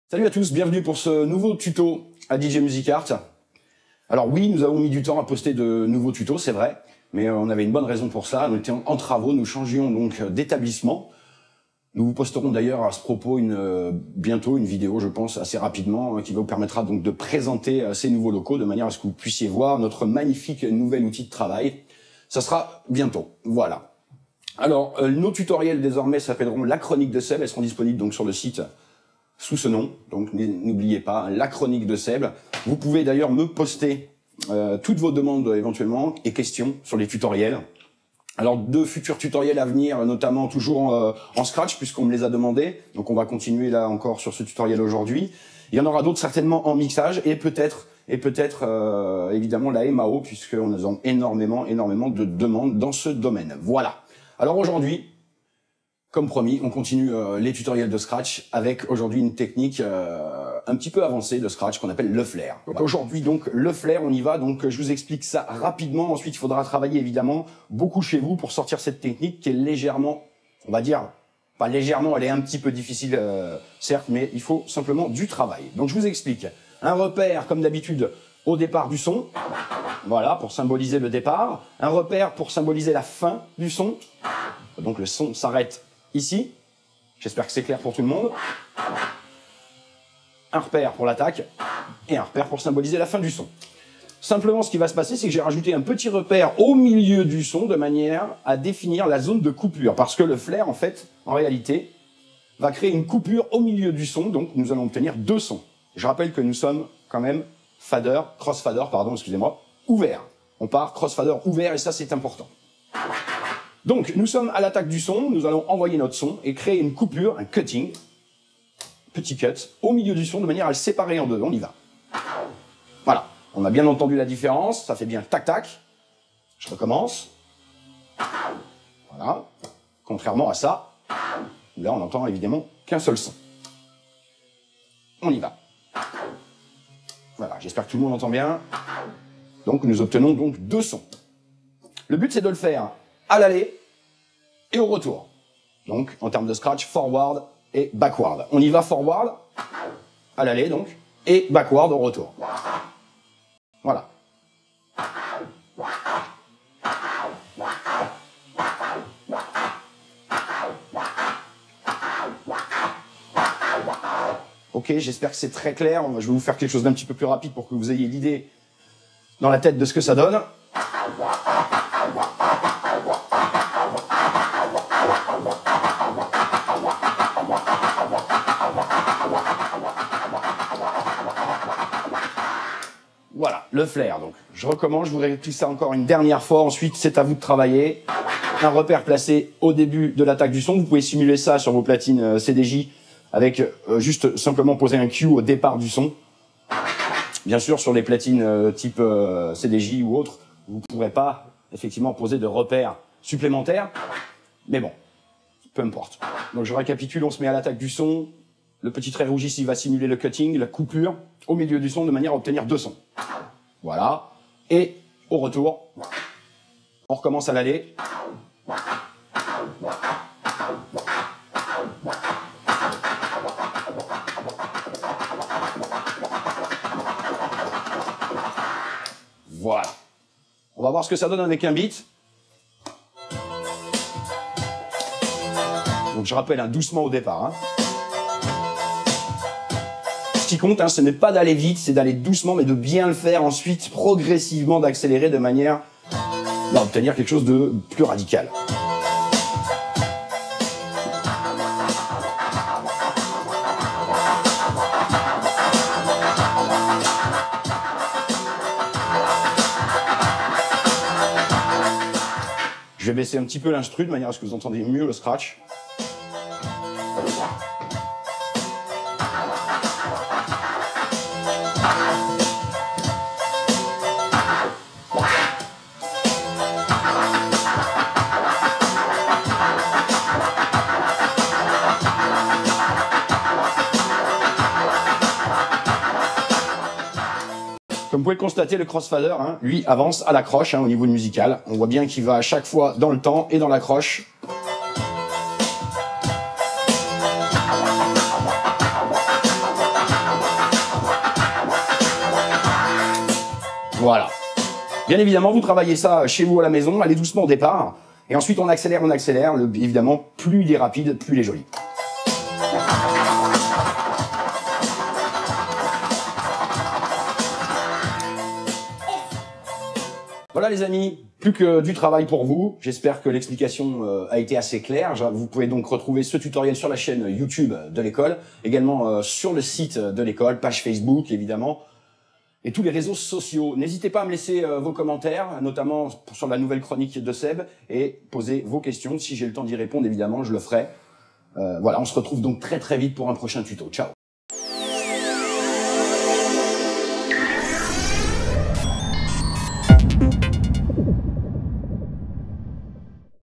Salut à tous, bienvenue pour ce nouveau tuto à DJ Music Art. Alors oui, nous avons mis du temps à poster de nouveaux tutos, c'est vrai, mais on avait une bonne raison pour ça. Nous étions en travaux, nous changions donc d'établissement. Nous vous posterons d'ailleurs à ce propos bientôt une vidéo, je pense, assez rapidement, qui vous permettra donc de présenter ces nouveaux locaux de manière à ce que vous puissiez voir notre magnifique nouvel outil de travail. Ça sera bientôt, voilà. Alors, nos tutoriels désormais s'appelleront La Chronique de Seb, elles seront disponibles donc sur le site sous ce nom, donc n'oubliez pas, La Chronique de Seb. Vous pouvez d'ailleurs me poster toutes vos demandes éventuellement et questions sur les tutoriels. Alors de futurs tutoriels à venir, notamment toujours en Scratch puisqu'on me les a demandés, donc on va continuer là encore sur ce tutoriel aujourd'hui. Il y en aura d'autres certainement en mixage et peut-être évidemment la MAO puisqu'on a énormément de demandes dans ce domaine. Voilà. Alors aujourd'hui, comme promis, on continue les tutoriels de Scratch avec aujourd'hui une technique un petit peu avancée de Scratch qu'on appelle le flair. Donc aujourd'hui, donc le flair, on y va. Donc je vous explique ça rapidement. Ensuite, il faudra travailler évidemment beaucoup chez vous pour sortir cette technique qui est légèrement, on va dire, pas légèrement, elle est un petit peu difficile, certes, mais il faut simplement du travail. Donc je vous explique. Un repère, comme d'habitude, au départ du son. Voilà, pour symboliser le départ. Un repère pour symboliser la fin du son. Donc le son s'arrête ici. J'espère que c'est clair pour tout le monde. Un repère pour l'attaque et un repère pour symboliser la fin du son. Simplement, ce qui va se passer, c'est que j'ai rajouté un petit repère au milieu du son de manière à définir la zone de coupure. Parce que le flair, en fait, en réalité, va créer une coupure au milieu du son. Donc, nous allons obtenir deux sons. Je rappelle que nous sommes quand même crossfader, excusez-moi, ouvert. On part crossfader ouvert et ça, c'est important. Donc, nous sommes à l'attaque du son, nous allons envoyer notre son et créer une coupure, un cutting, petit cut, au milieu du son de manière à le séparer en deux. On y va. Voilà. On a bien entendu la différence, ça fait bien tac-tac. Je recommence. Voilà. Contrairement à ça, là, on n'entend évidemment qu'un seul son. On y va. Voilà, j'espère que tout le monde entend bien. Donc, nous obtenons donc deux sons. Le but, c'est de le faire à l'aller et au retour. Donc, en termes de Scratch, forward et backward. On y va forward, à l'aller donc, et backward au retour. Voilà. Ok, j'espère que c'est très clair. Je vais vous faire quelque chose d'un petit peu plus rapide pour que vous ayez l'idée dans la tête de ce que ça donne. Voilà, le flair. Donc, je recommence, je vous réexplique ça encore une dernière fois. Ensuite, c'est à vous de travailler. Un repère placé au début de l'attaque du son. Vous pouvez simuler ça sur vos platines CDJ avec juste simplement poser un cue au départ du son. Bien sûr, sur les platines type CDJ ou autre, vous ne pourrez pas effectivement poser de repères supplémentaires. Mais bon, peu importe. Donc, je récapitule, on se met à l'attaque du son. Le petit trait rouge ici va simuler le cutting, la coupure au milieu du son de manière à obtenir deux sons. Voilà. Et au retour, on recommence à l'aller. Voilà. On va voir ce que ça donne avec un beat. Donc je rappelle, doucement au départ. Hein. Ce qui compte, ce n'est pas d'aller vite, c'est d'aller doucement, mais de bien le faire ensuite, progressivement d'accélérer de manière à obtenir quelque chose de plus radical. Je vais baisser un petit peu l'instru de manière à ce que vous entendiez mieux le scratch. Comme vous pouvez le constater, le crossfader, lui, avance à l'accroche au niveau musical. On voit bien qu'il va à chaque fois dans le temps et dans l'accroche. Voilà. Bien évidemment, vous travaillez ça chez vous à la maison, allez doucement au départ, et ensuite on accélère. Évidemment, plus il est rapide, plus il est joli. Voilà les amis, plus que du travail pour vous. J'espère que l'explication a été assez claire. Vous pouvez donc retrouver ce tutoriel sur la chaîne YouTube de l'école, également sur le site de l'école, page Facebook évidemment, et tous les réseaux sociaux. N'hésitez pas à me laisser vos commentaires, notamment sur la nouvelle chronique de Seb, et poser vos questions. Si j'ai le temps d'y répondre, évidemment, je le ferai. Voilà, on se retrouve donc très vite pour un prochain tuto. Ciao!